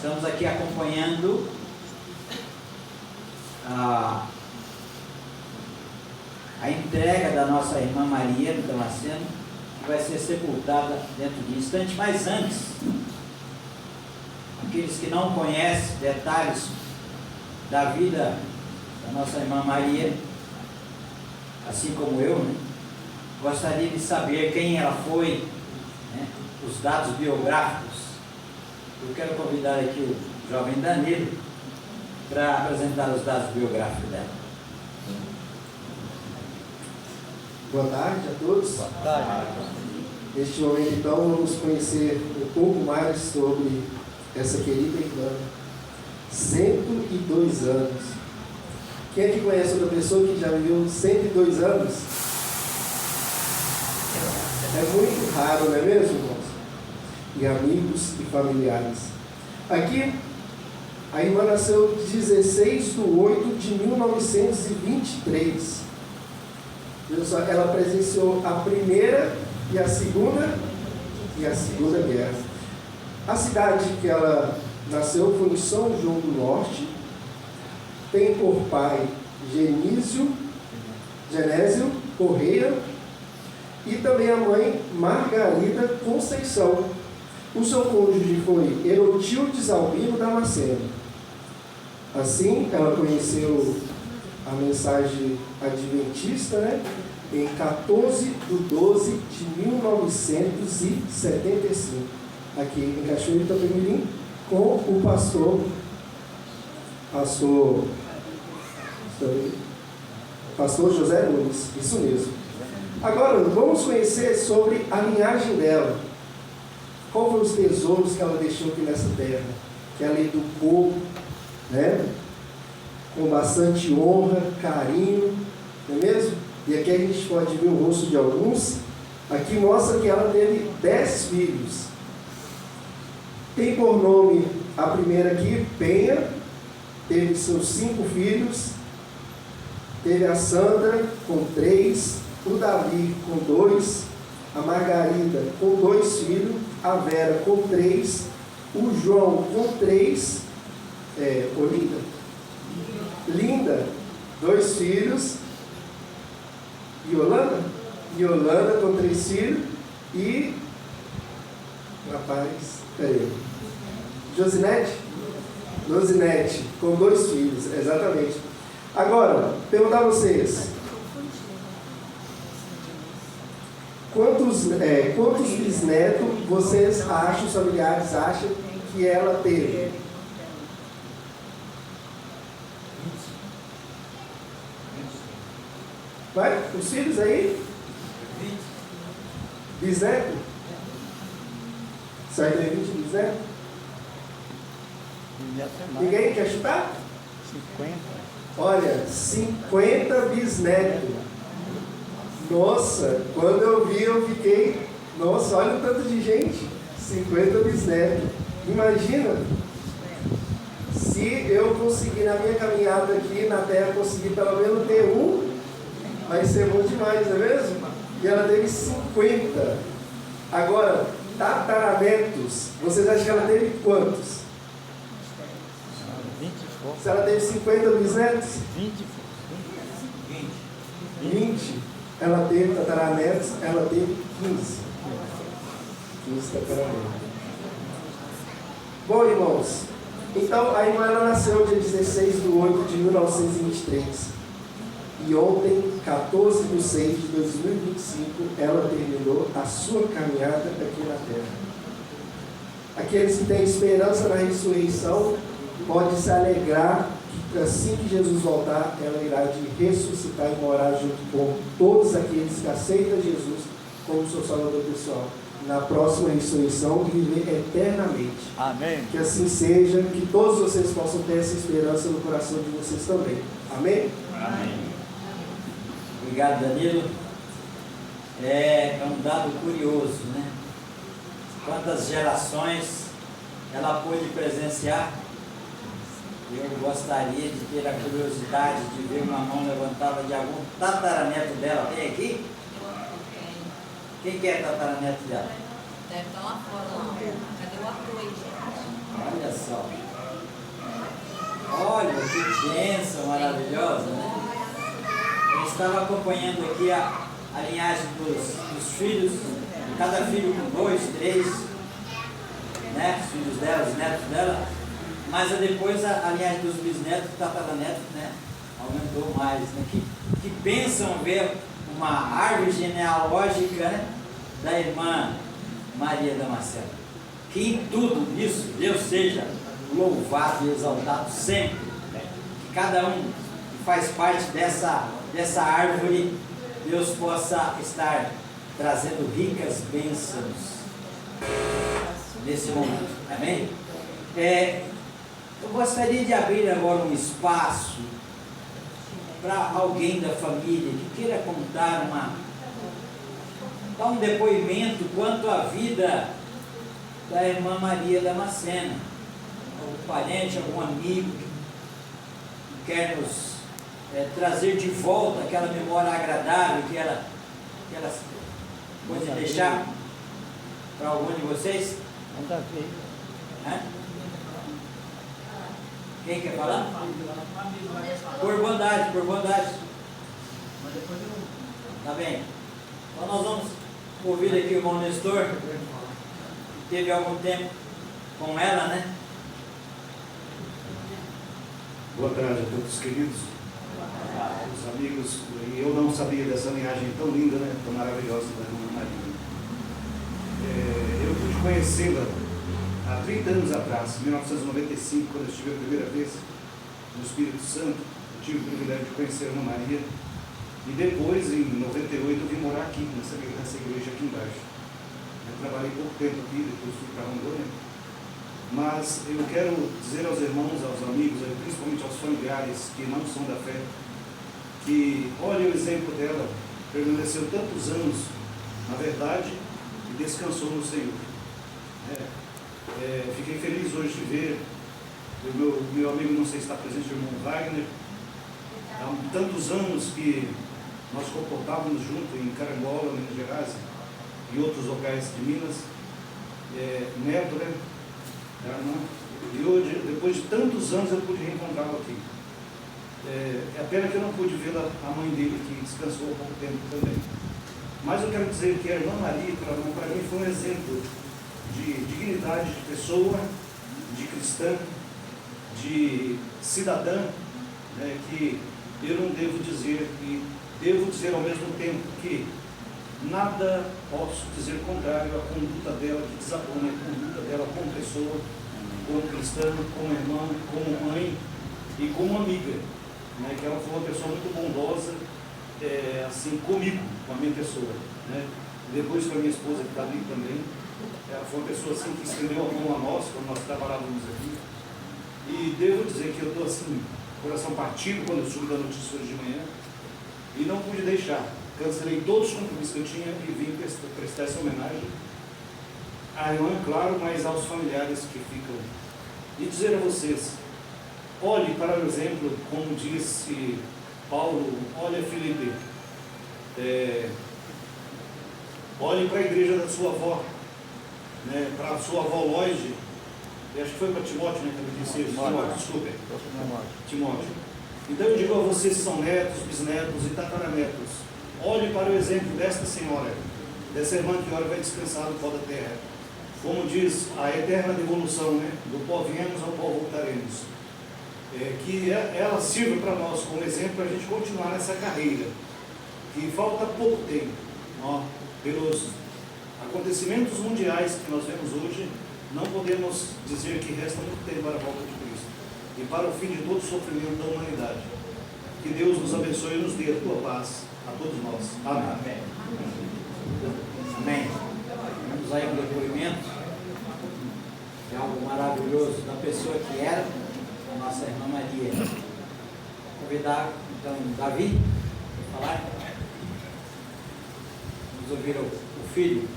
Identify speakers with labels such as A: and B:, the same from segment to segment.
A: Estamos aqui acompanhando a entrega da nossa irmã Maria do Damasceno, que vai ser sepultada dentro de instante. Mas antes, aqueles que não conhecem detalhes da vida da nossa irmã Maria, assim como eu, né, gostaria de saber quem ela foi, né, os dados biográficos. Eu quero convidar aqui o jovem Danilo para apresentar os dados biográficos dela.
B: Boa tarde a todos.
A: Boa tarde.
B: Neste momento, então, vamos conhecer um pouco mais sobre essa querida irmã. 102 anos. Quem é que conhece outra pessoa que já viveu 102 anos? É muito raro, não é mesmo, irmãos? E amigos e familiares. Aqui, a irmã nasceu 16/8/1923. Ela presenciou a primeira e a segunda guerra. A cidade que ela nasceu foi em São João do Norte. Tem por pai Genésio Correia e também a mãe Margarida Conceição. O seu cônjuge foi Herotildes Albino Damasceno. Assim, ela conheceu a mensagem adventista, né, em 14/12/1975, aqui em Cachoeira de Itapemirim, com o pastor José Nunes, isso mesmo. Agora, vamos conhecer sobre a linhagem dela. Qual foram os tesouros que ela deixou aqui nessa terra? Que ela educou, né, com bastante honra, carinho, não é mesmo? E aqui a gente pode ver o rosto de alguns. Aqui mostra que ela teve 10 filhos. Tem por nome a primeira aqui, Penha, teve seus 5 filhos. Teve a Sandra com 3, o Davi com 2, a Margarida com 2 filhos, a Vera com 3, o João com 3, Linda, 2 filhos, Yolanda com 3 filhos e Josinete com 2 filhos, exatamente. Agora, perguntar a vocês, quantos bisnetos vocês acham, os familiares acham que ela teve? Vai, os filhos aí? 20. Bisneto? Sai daí 20 bisnetos? Ninguém quer chutar?
C: 50.
B: Olha, 50 bisnetos. Nossa, quando eu vi, eu fiquei... Nossa, olha o tanto de gente. 50 bisnetos. Imagina, se eu conseguir na minha caminhada aqui na Terra, conseguir pelo menos ter um, vai ser bom demais, não é mesmo? E ela teve 50. Agora, tataranetos, vocês acham que ela teve quantos?
C: 20.
B: Se ela teve 50 bisnetos? 20. Ela teve tataranetos, ela teve 15. 15 tataranetos. Bom, irmãos, então a irmã ela nasceu dia 16/8/1923. E ontem, 14/6/2025, ela terminou a sua caminhada aqui na Terra. Aqueles que têm esperança na ressurreição podem se alegrar que assim que Jesus voltar, ela irá de ressuscitar e morar junto com todos aqueles que aceitam Jesus como seu Salvador pessoal, na próxima ressurreição e viver eternamente.
C: Amém.
B: Que assim seja, que todos vocês possam ter essa esperança no coração de vocês também. Amém?
C: Amém.
A: Obrigado, Danilo. É um dado curioso, né? Quantas gerações ela pôde presenciar? Eu gostaria de ter a curiosidade de ver uma mão levantada de algum tataraneto dela. Tem aqui? Quem que é tataraneto dela?
D: Deve estar lá fora, lá. Cadê o ator aí, gente?
A: Olha só. Que bênção maravilhosa, né? Eu estava acompanhando aqui a linhagem dos filhos, cada filho com 2, 3, né? Os filhos dela, os netos dela, mas depois a linhagem dos bisnetos, tataranetos, né? Aumentou mais, né? Que bênção ver uma árvore genealógica, né? Da irmã Maria Damasceno. Que em tudo isso Deus seja louvado e exaltado sempre. Que cada um que faz parte dessa árvore, Deus possa estar trazendo ricas bênçãos nesse momento. Amém? Eu gostaria de abrir agora um espaço para alguém da família que queira dar um depoimento quanto à vida da irmã Maria Damasceno. Algum parente, algum amigo que quer nos trazer de volta aquela memória agradável que ela pode deixar para algum de vocês? Quem quer falar? Por bondade. Tá bem. Então nós vamos ouvir aqui o irmão Nestor, que teve algum tempo com ela, né?
C: Boa tarde a todos queridos, os amigos. Eu não sabia dessa linhagem tão linda, né? Tão maravilhosa da irmã Maria. Eu pude conhecê-la há 30 anos atrás, em 1995, quando eu estive a primeira vez no Espírito Santo. Eu tive o privilégio de conhecer a irmã Maria. E depois, em 98, eu vim morar aqui, nessa igreja aqui embaixo. Eu trabalhei pouco tempo aqui, depois fui para Rondônia. Mas eu quero dizer aos irmãos, aos amigos, principalmente aos familiares que não são da fé, que olhem o exemplo dela, permaneceu tantos anos na verdade e descansou no Senhor. Fiquei feliz hoje de ver o meu amigo, não sei se está presente, o irmão Wagner. Há tantos anos que nós comportávamos junto em Carangola, Minas Gerais, e outros locais de Minas. Neto, né? E hoje, depois de tantos anos, eu pude reencontrá-lo aqui. É a pena que eu não pude ver a mãe dele, que descansou há pouco tempo também. Mas eu quero dizer que a irmã Maria, para mim, foi um exemplo de dignidade de pessoa, de cristã, de cidadã, né, que eu não devo dizer, e devo dizer ao mesmo tempo que nada posso dizer contrário à conduta dela, que desabona a conduta dela como pessoa, como cristã, como irmã, como mãe e como amiga, né? Que ela foi uma pessoa muito bondosa, assim, comigo, com a minha pessoa, né? Depois com a minha esposa, que está ali também, ela foi uma pessoa assim, que estendeu a mão a nós, quando nós trabalhávamos aqui. E devo dizer que eu estou assim, coração partido, quando eu soube da notícia hoje de manhã, e não pude deixar. Cancelei todos os compromissos que eu tinha e vim prestar essa homenagem à irmã, claro, mas aos familiares que ficam. E dizer a vocês, olhe para o exemplo, como disse Paulo, olha Filipe, olhe para a igreja da sua avó, né, para a sua avó Loide, acho que foi para Timóteo, né, que ele disse isso, desculpe, Timóteo. Então eu digo a vocês que são netos, bisnetos e tataranetos, olhe para o exemplo desta senhora, dessa irmã que ora vai descansar no pó da terra. Como diz a eterna devolução, né? Do pó viemos, ao pó voltaremos. Que ela sirva para nós como exemplo, para a gente continuar nessa carreira, que falta pouco tempo. Pelos acontecimentos mundiais que nós vemos hoje, não podemos dizer que resta muito tempo para a volta de Cristo e para o fim de todo o sofrimento da humanidade. Que Deus nos abençoe e nos dê a tua paz a todos nós. Amém.
A: Amém. Vamos aí um depoimento de algo maravilhoso da pessoa que era a nossa irmã Maria. Vou convidar então Davi para falar. Vamos ouvir o filho.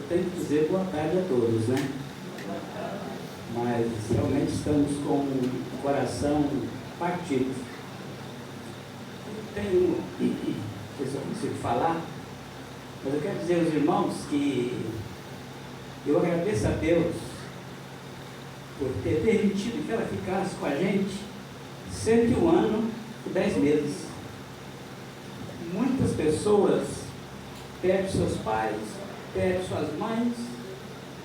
D: Tenho que dizer boa tarde a todos, né? Mas realmente estamos com o coração partido. Tenho, não sei se eu consigo falar, mas eu quero dizer aos irmãos que eu agradeço a Deus por ter permitido que ela ficasse com a gente 101 anos e 10 meses. Muitas pessoas perdem seus pais, perdem suas mães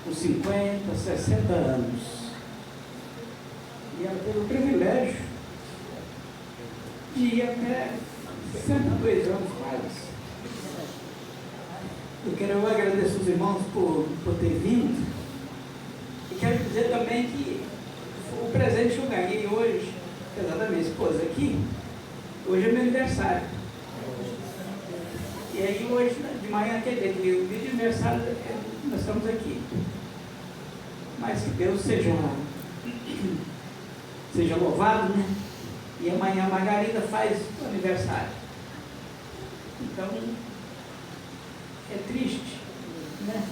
D: com 50, 60 anos. E ela teve o privilégio de ir até 62 anos quase. Eu quero agradecer os irmãos por ter vindo. E quero dizer também que o presente que eu ganhei hoje, apesar da minha esposa aqui, hoje é meu aniversário. E aí hoje, de manhã, quer dizer, que o dia de aniversário nós estamos aqui. Mas que Deus seja louvado, né? E amanhã a Margarida faz o aniversário. Então, é triste, né?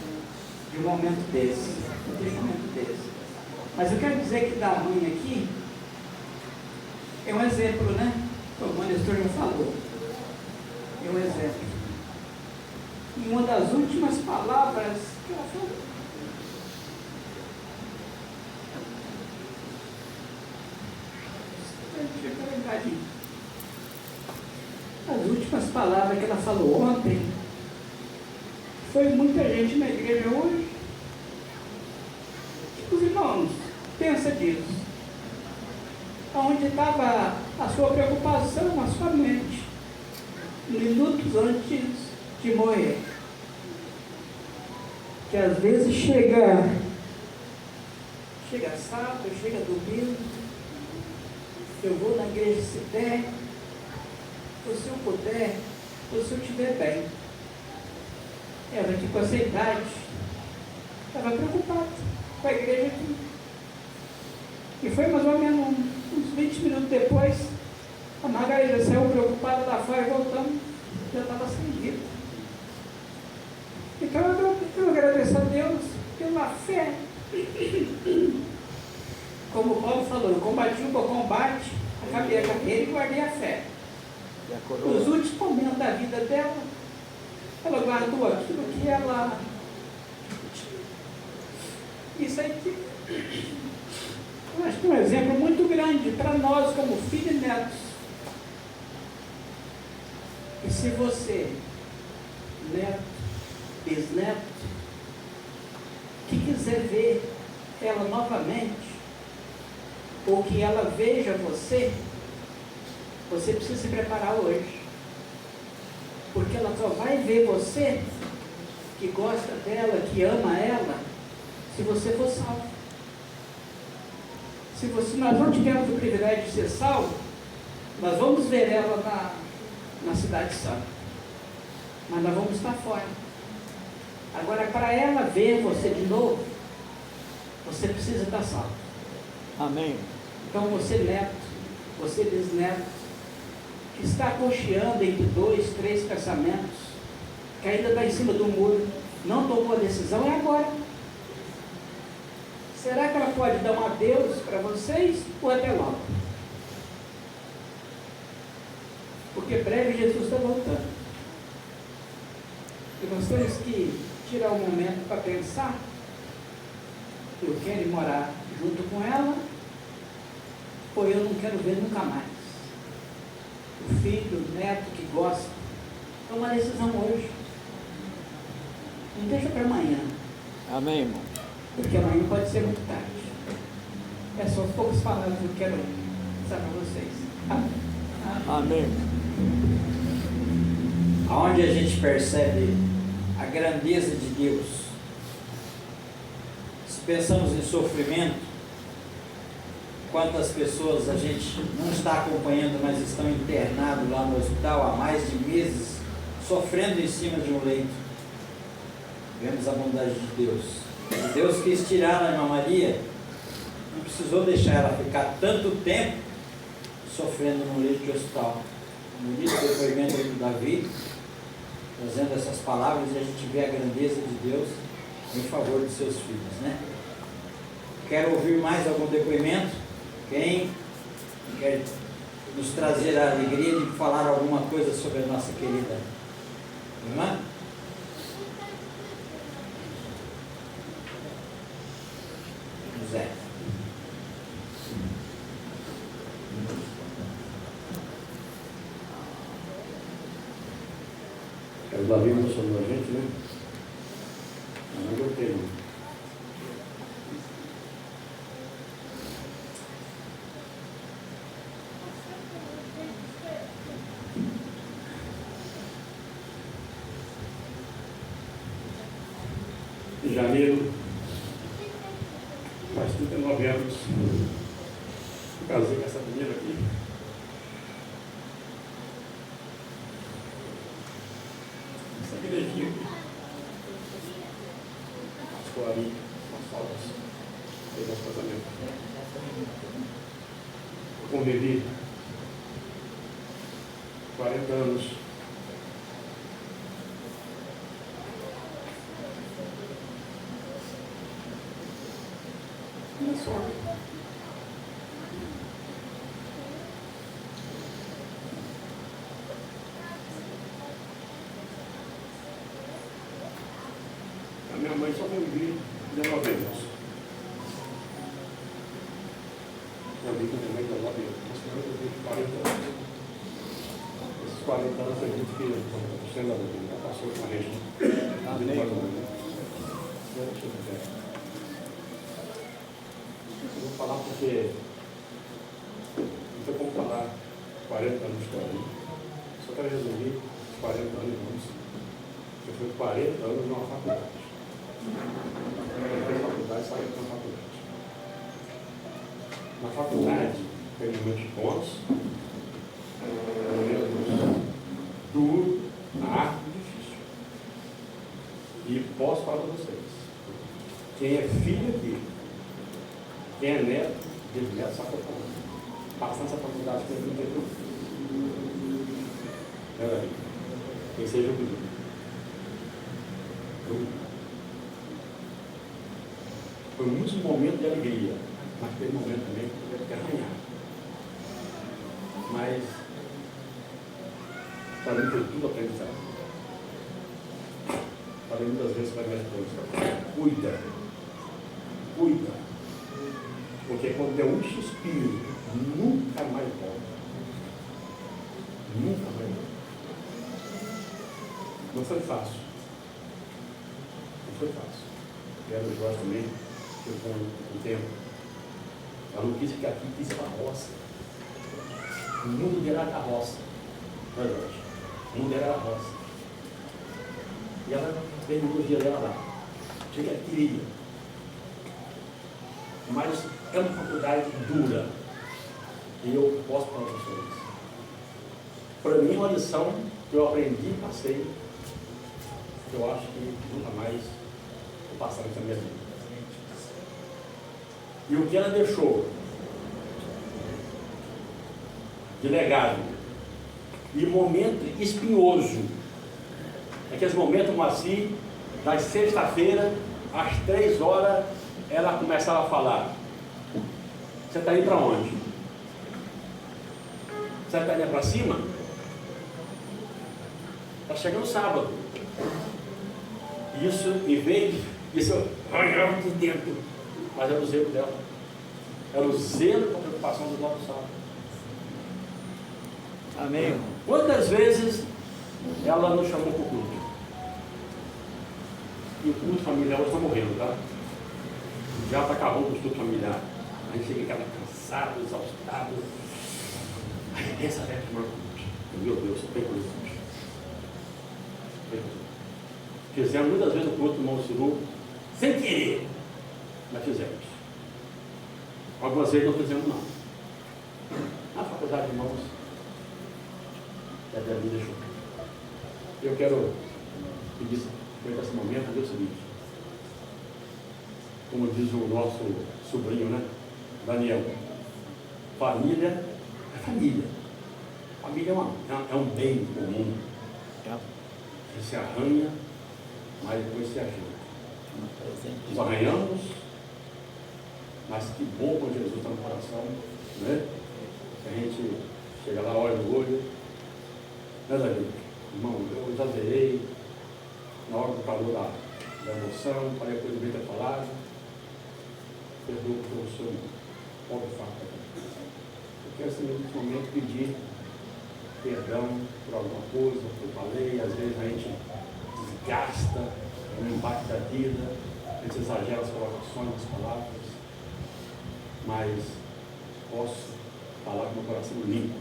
D: De um momento desse. Mas eu quero dizer que da mãe aqui é um exemplo, né? Como o Nestor já falou. É um exemplo. E uma das últimas palavras que ela falou. As últimas palavras que ela falou ontem foi muita gente na igreja hoje. Os irmãos, pensa disso. Onde estava a sua preocupação, a sua mente, minutos antes de morrer. Que às vezes chega sábado, chega domingo, eu vou na igreja se der, ou se eu puder, ou se eu estiver bem. Ela aqui com essa idade, estava preocupada com a igreja aqui. E foi mais ou menos uns 20 minutos depois, a Margarida saiu preocupada lá fora e voltamos, já estava sem vida. Então eu agradeço a Deus pela fé. Como o Paulo falou, eu combati o bom combate, acabei a carreira e guardei a fé. Nos últimos momentos da vida dela, ela guardou aquilo que ela tinha. Isso aí eu acho que é um exemplo muito grande para nós como filhos e netos. E se você, neto, bisneto, que quiser ver ela novamente, ou que ela veja você precisa se preparar hoje. Porque ela só vai ver você, que gosta dela, que ama ela, se você for salvo. Se nós não tivermos o privilégio de ser salvo, nós vamos ver ela na cidade santa. Mas nós vamos estar fora. Agora, para ela ver você de novo, você precisa estar salvo.
E: Amém.
D: Então, você neto, você bisneto, que está cocheando entre 2, 3 pensamentos, que ainda está em cima do muro, não tomou a decisão, é agora. Será que ela pode dar um adeus para vocês ou até logo? Porque breve Jesus está voltando. E nós temos que tirar um momento para pensar: eu quero ir morar junto com ela, ou eu não quero ver nunca mais. O filho, o neto que gosta, toma uma decisão hoje. Não deixa para amanhã.
E: Amém, irmão.
D: Porque amanhã pode ser muito tarde. É só poucas palavras que eu quero passar para vocês.
E: Amém.
A: Aonde a gente percebe a grandeza de Deus. Se pensamos em sofrimento, quantas pessoas a gente não está acompanhando, mas estão internados lá no hospital há mais de meses, sofrendo em cima de um leito. Vemos a bondade de Deus. E Deus quis tirar a irmã Maria, não precisou deixar ela ficar tanto tempo sofrendo no leito de hospital. Um bonito depoimento do Davi, trazendo essas palavras, e a gente vê a grandeza de Deus em favor de seus filhos, né? Quero ouvir mais algum depoimento? Quem quer nos trazer a alegria de falar alguma coisa sobre a nossa querida irmã? José.
F: O Davi emocionou a gente, né? Mas eu tenho. Em janeiro, faz 39 anos, eu casei com essa menina aqui. Essa igrejinha aqui. Pastor Ari, as fotos, fez nosso casamento. Eu convivi 40 anos. Olha só. A minha mãe só convivi 19 anos. Eu vi com minha mãe 19 anos. Mas eu vivi 40 anos. Esses 40 anos a gente fez, você não passou com a gente.
E: Amém.
F: Eu vou falar porque não tem como falar 40 anos de história. Só quero resumir os 40 anos juntos. Eu fui 40 anos numa faculdade. Eu fiz faculdade e saí da faculdade. Na faculdade, tem momentos bons, momentos duro, árduo e difícil. E posso falar para vocês, quem é filho aqui, quem é neto, de neto sacotão, passando essa faculdade tem que ter tudo. Quem seja o pedido. Foi muitos momentos de alegria, mas teve momento também que eu tive que arranhar. Mas, para mim foi tudo aprendizado. Falei muitas vezes para a minha esposa, cuida, porque quando der um suspiro, nunca mais volta. Nunca mais volta. Não foi fácil. Não foi fácil. Era o Jorge também, que eu com um tempo. Ela não quis ficar aqui, quis carroça. O mundo dela era carroça. Não é, Jorge? O mundo dela era roça. E ela terminou o dia dela lá. Chega que queria. Mas é uma faculdade dura. E eu posso falar para vocês. Para mim, uma lição que eu aprendi e passei, que eu acho que nunca mais vou passar nessa minha vida. E o que ela deixou de legado e momento espinhoso, aqueles momentos como assim, na sexta-feira, às 3 horas, ela começava a falar: você está indo para onde? Você está indo para cima? Está chegando sábado. Isso me veio, isso arranhava de dentro. Mas era o zelo dela. Era o zelo com a preocupação do nosso sábado.
E: Amém.
F: Quantas vezes ela nos chamou para o culto? E o culto familiar hoje está morrendo, tá? Já está acabando o culto familiar. A gente chega em casa cansado, exaustado. Aí pensa até que culto. Meu Deus, só tem coisa. Fizemos muitas vezes o culto do irmão Ciru, sem querer, mas fizemos. Algumas vezes não fizemos não. Na faculdade de irmãos, a vida deixou. Eu quero pedir nesse momento, dizer o seguinte, como diz o nosso sobrinho, né? Daniel, família é família. Família é um bem comum. Que se arranha, mas depois se ajuda. Nos arranhamos, mas que bom quando Jesus está no coração, né? Que a gente Chega lá, olha no olho. Mas ali, irmão, eu exagerei na hora do calor da emoção, falei a coisa bem ter falado. Perdoa pelo seu irmão. Pode falar. Eu quero, assim, nesse momento, pedir perdão por alguma coisa que eu falei. Às vezes a gente desgasta no embate da vida, a gente exagera as colocações, as palavras, mas posso falar com o meu coração limpo.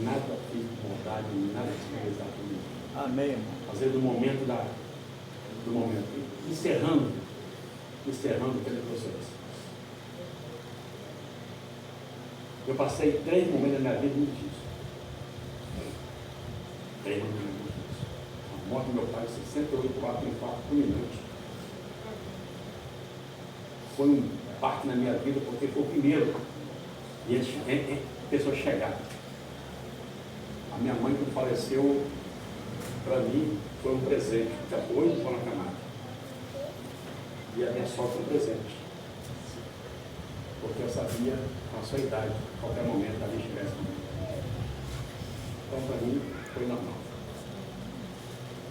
F: Nada fiz de maldade, nada desperdiçar comigo.
E: Amém, irmão.
F: Às vezes do momento, encerrando aquele processo. Eu passei 3 momentos da minha vida muito difíceis. 3 momentos muito difíceis. A morte do meu pai, 68, 4 infarto fulminante. Foi um parte na minha vida, porque foi o primeiro. E a pessoa chegar. A minha mãe, quando faleceu, para mim, foi um presente. Tinha 8 anos na camada. E a minha sorte foi um presente. Porque eu sabia a sua idade, a qualquer momento ali estivesse comigo. Então, para mim, foi normal.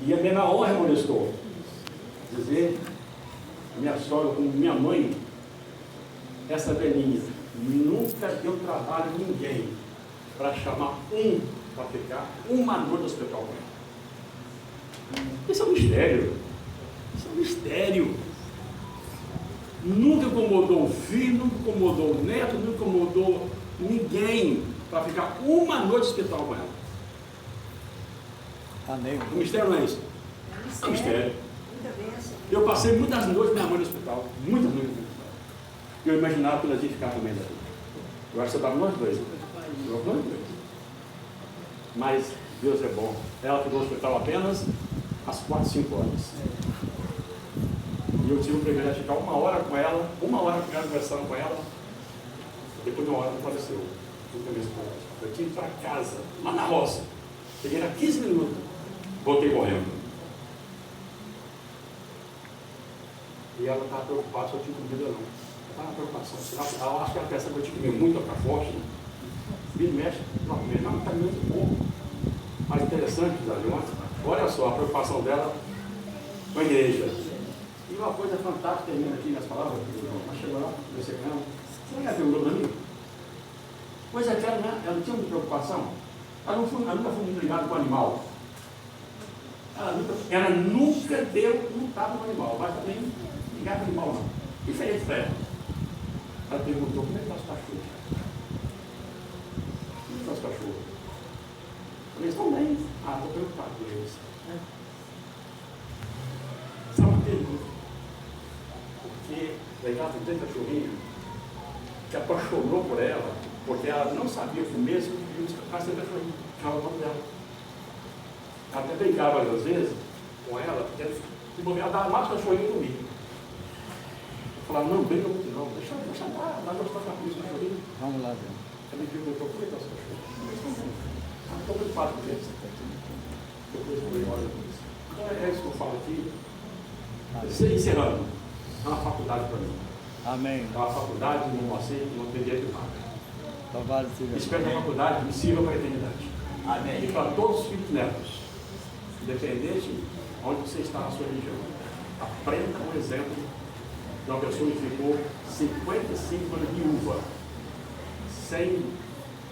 F: E a minha honra, irmão Nestor, dizer, a minha sogra, como minha mãe, essa velhinha, nunca deu trabalho a ninguém para chamar para ficar uma noite no hospital com ela. Isso é um mistério. Isso é um mistério. Nunca incomodou o filho, nunca incomodou o neto, nunca incomodou ninguém para ficar uma noite no hospital com ela.
E: Amém.
F: O mistério não é isso? É um mistério. Eu passei muitas noites minha mãe no hospital. Muitas noites no hospital. E eu imaginava que ela ia ficar também dali. Eu acho que você estava nós dois. Mas Deus é bom. Ela ficou no hospital apenas às 4, 5 horas. E eu tive o privilégio de ficar 1 hora com ela, conversando com ela. Depois de 1 hora ela faleceu. Eu tinha ido para casa, lá na roça. Cheguei a 15 minutos. Voltei correndo. E ela estava preocupada se eu tinha comido ou não. Estava preocupação. Eu acho que ela pensa que eu tinha comido muito para ficar forte. Né? Vira e mexe, não está muito pouco. Mas interessante, Davi, olha só a preocupação dela com a igreja. E uma coisa fantástica termina aqui nas palavras, ela chegou lá, conversei com ela. Você já perguntou para mim? Pois é, ela não tinha muita preocupação. Ela nunca foi muito ligada com o animal. Ela nunca deu um tapa no animal, mas também ligada com o animal não. Diferente dela. Ela perguntou, como é que está os cachorros? Como é que estão os cachorros? Eles estão bem. Estou preocupado com eles. Sabe por quê? Porque legal, tem cachorrinho que apaixonou por ela, porque ela não sabia comer, se ficar sem cachorrinho. Ficava o nome dela. Ela até brincava às vezes com ela, porque ela dava mais cachorrinho comigo. Eu falava, não, briga muito não, deixa lá, vai gostar com isso, cachorrinho.
E: Vamos lá, Deus.
F: Ela me perguntou, como é que está os cachorros? Estou preocupado com eles. Depois eu vou embora com isso. Então é isso que eu falo aqui. Encerrando, é uma faculdade para mim.
E: Amém.
F: É uma faculdade, não aceito, não teria que pagar.
E: Louvado seja.
F: Espero que a faculdade me sirva para a eternidade.
A: Amém.
F: E para todos os filhos e netos, independente de onde você está na sua religião, aprenda o exemplo de uma pessoa que ficou 55 anos viúva, sem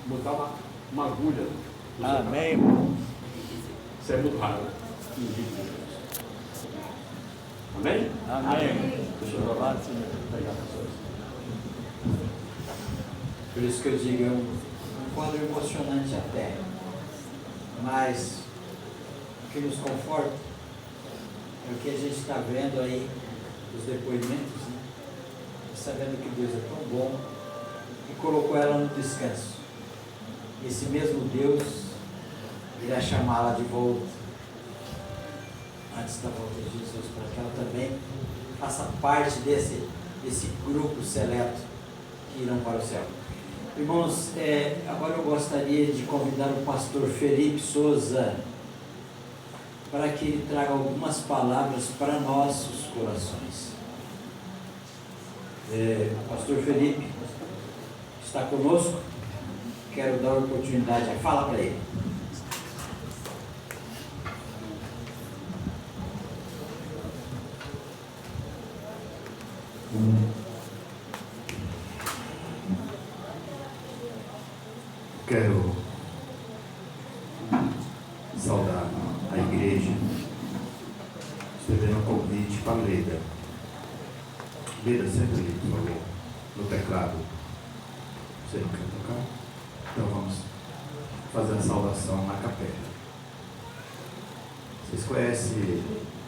F: botar uma agulha no seu
E: Amém, irmão.
F: Isso é muito raro. Amém?
E: Amém.
F: Deixa eu
E: Louvado seja.
F: pegar as pessoas.
A: Por isso que eu digo, é um quadro emocionante até. Mas o que nos conforta é o que a gente está vendo aí, os depoimentos, né? Sabendo que Deus é tão bom e colocou ela no descanso. Esse mesmo Deus irá chamá-la de volta antes da volta de Jesus, para que ela também faça parte desse grupo seleto que irão para o céu. Irmãos, agora eu gostaria de convidar o pastor Felipe Souza para que ele traga algumas palavras para nossos corações. O pastor Felipe está conosco. quero dar oportunidade. Fala para ele.
F: Quero saudar a igreja, estendendo um convite para a Leda. Leda, senta ali, por favor, no teclado. Você não quer tocar? Então vamos fazer a saudação na capela. Vocês conhecem,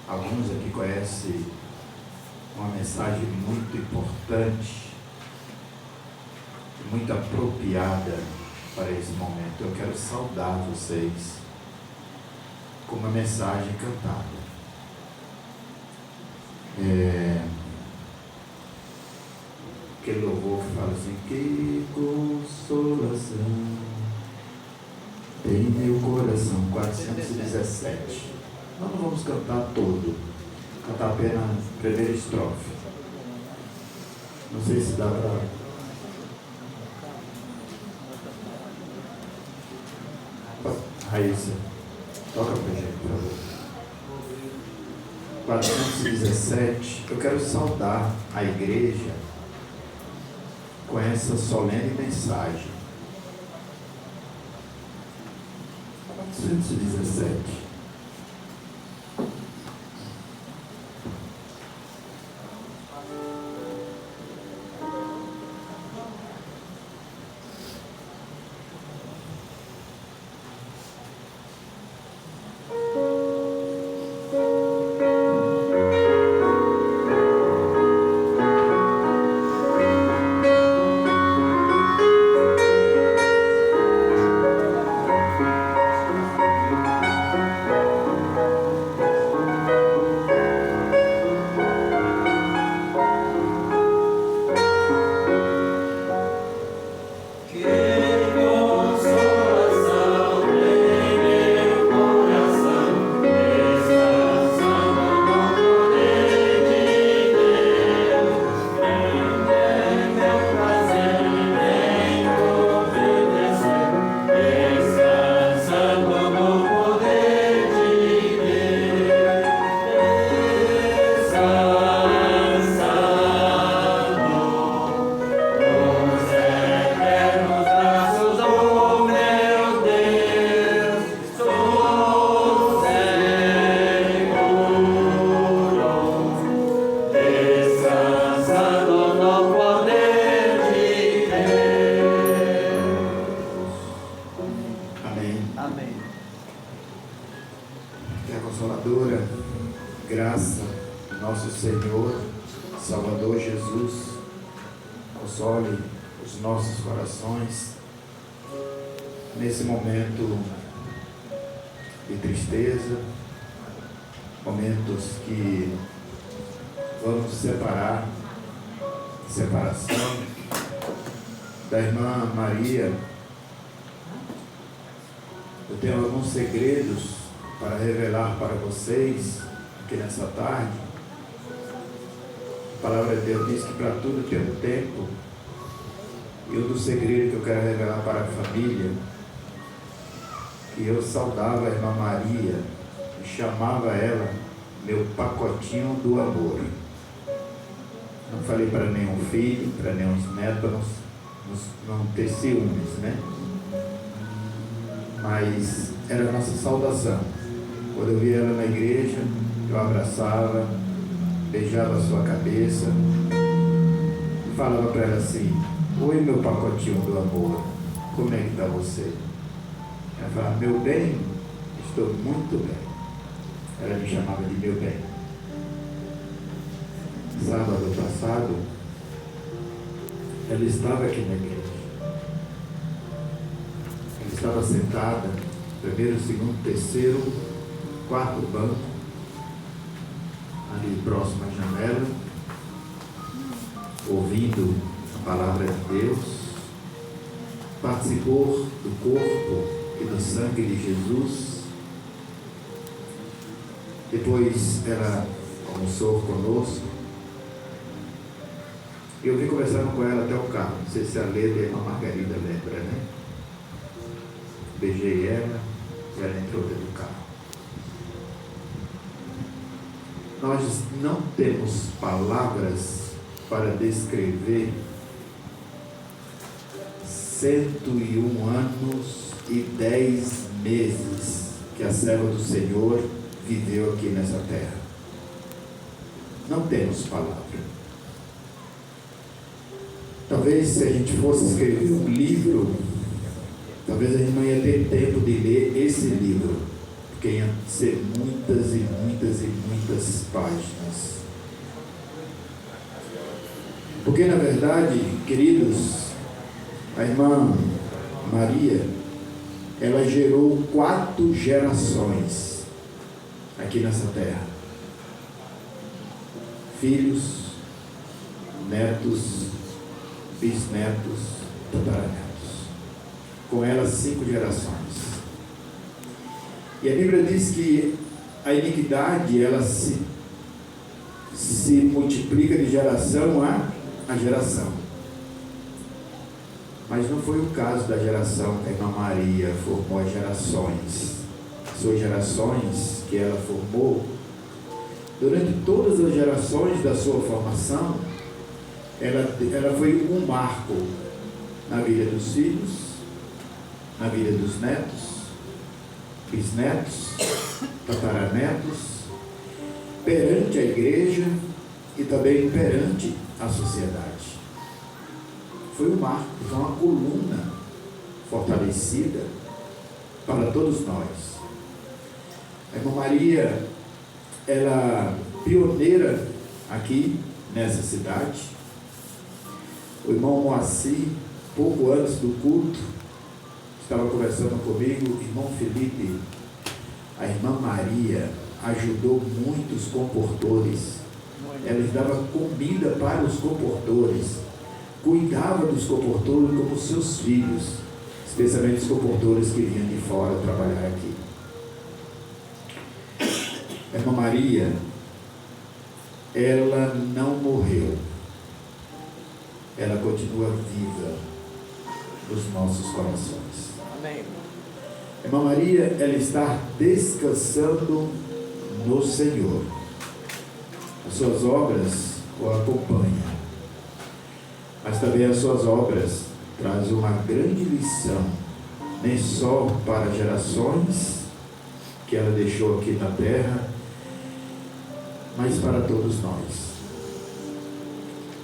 F: alguns aqui conhecem uma mensagem muito importante, muito apropriada para esse momento. Eu quero saudar vocês com uma mensagem cantada. Aquele louvor que fala assim: que consolação tem meu coração, 417. Nós não vamos cantar todo, cantar apenas a primeira estrofe. Não sei se dá para... Raíssa, toca pra gente, por favor. 417. Eu quero saudar a igreja com essa solene mensagem. 417. Nesse momento de tristeza, momentos que vamos separar, separação da irmã Maria, eu tenho alguns segredos para revelar para vocês aqui nessa tarde. A palavra de Deus diz que para tudo tem um tempo, e um dos segredos que eu quero revelar para a família, que eu saudava a irmã Maria e chamava ela meu pacotinho do amor. Não falei para nenhum filho, para nenhum neto, para não ter ciúmes, né? Mas era a nossa saudação. Quando eu via ela na igreja, eu abraçava, beijava a sua cabeça e falava para ela assim: oi, meu pacotinho do amor, como é que está você? Ela falava: meu bem, estou muito bem. Ela me chamava de meu bem. Sábado passado, ela estava aqui na igreja. Ela estava sentada, primeiro, segundo, terceiro, quarto banco, ali próximo à janela, ouvindo a palavra de Deus, participou do corpo e do sangue de Jesus. Depois ela almoçou conosco e eu vim conversando com ela até o carro. Não sei se a Leda e a irmã Margarida lembra, né?
G: temos palavras para descrever 101 anos e 10 meses que a serva do Senhor viveu aqui nessa terra. Não temos palavra. Talvez se a gente fosse escrever um livro, talvez a gente não ia ter tempo de ler esse livro, porque ia ser muitas e muitas e muitas páginas. Porque na verdade, queridos, a irmã Maria, ela gerou 4 gerações aqui nessa terra. Filhos, netos, bisnetos, tataranetos. Com ela 5 gerações. E a Bíblia diz que a iniquidade, ela se multiplica de geração a geração. Mas não foi o caso da geração que a irmã Maria formou as gerações. Suas gerações que ela formou, durante todas as gerações da sua formação, ela foi um marco na vida dos filhos, na vida dos netos, bisnetos, tataranetos, perante a igreja e também perante a sociedade. Foi um marco, foi uma coluna fortalecida para todos nós. A irmã Maria, ela pioneira aqui nessa cidade. O irmão Moacir, pouco antes do culto, estava conversando comigo, irmão Felipe, a irmã Maria ajudou muitos comportores. Ela dava comida para os comportores, cuidava dos comportores como seus filhos, especialmente os comportores que vinham de fora trabalhar aqui. A irmã Maria, ela não morreu, ela continua viva nos nossos corações.
D: Amém.
G: A irmã Maria, ela está descansando no Senhor. As suas obras o acompanham, mas também as suas obras trazem uma grande lição, nem só para gerações que ela deixou aqui na terra, mas para todos nós.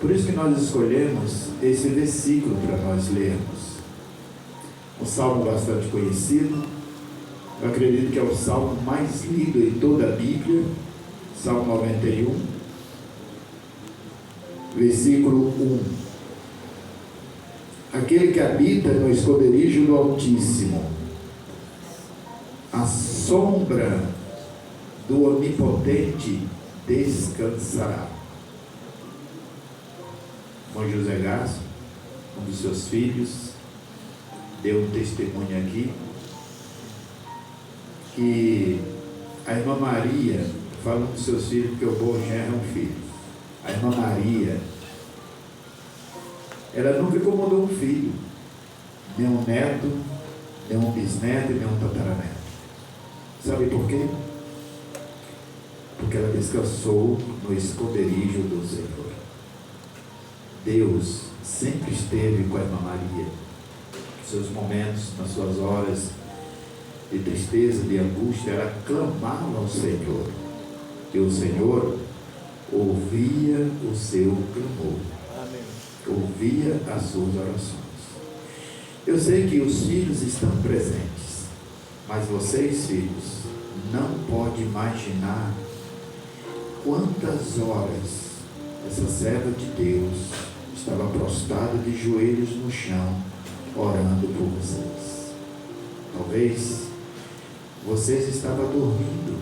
G: Por isso que nós escolhemos esse versículo para nós lermos. Um salmo bastante conhecido, eu acredito que é o salmo mais lido em toda a Bíblia, Salmo 91, versículo 1. Aquele que habita no esconderijo do Altíssimo, a sombra do Onipotente descansará. Irmão José Gasso, um dos seus filhos, deu um testemunho aqui, que a irmã Maria, falando dos seus filhos, porque o bom genro é um filho, a irmã Maria, ela nunca incomodou um filho, nem um neto, nem um bisneto, nem um tataraneto. Sabe por quê? Porque ela descansou no esconderijo do Senhor. Deus sempre esteve com a irmã Maria. Nos seus momentos, nas suas horas de tristeza, de angústia, ela clamava ao Senhor. E o Senhor ouvia o seu clamor.
D: Amém.
G: Ouvia as suas orações. Eu sei que os filhos estão presentes, mas vocês, filhos, não podem imaginar quantas horas essa serva de Deus estava prostrada de joelhos no chão, orando por vocês. Talvez vocês estavam dormindo,